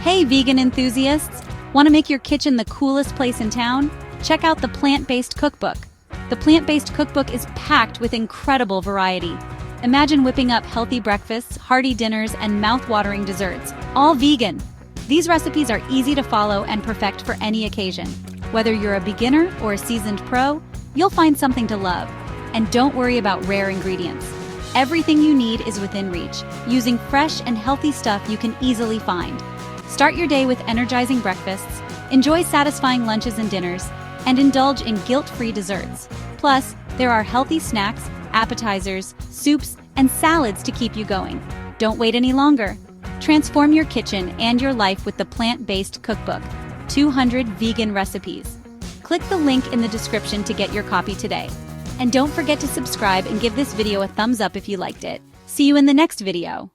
Hey vegan enthusiasts! Want to make your kitchen the coolest place in town? Check out the Plant-Based Cookbook. The Plant-Based Cookbook is packed with incredible variety. Imagine whipping up healthy breakfasts, hearty dinners, and mouth-watering desserts, all vegan. These recipes are easy to follow and perfect for any occasion. Whether you're a beginner or a seasoned pro, you'll find something to love. And don't worry about rare ingredients. Everything you need is within reach, using fresh and healthy stuff you can easily find. Start your day with energizing breakfasts, enjoy satisfying lunches and dinners, and indulge in guilt-free desserts. Plus, there are healthy snacks, appetizers, soups, and salads to keep you going. Don't wait any longer. Transform your kitchen and your life with the Plant-Based Cookbook, 200 vegan recipes. Click the link in the description to get your copy today. And don't forget to subscribe and give this video a thumbs up if you liked it. See you in the next video.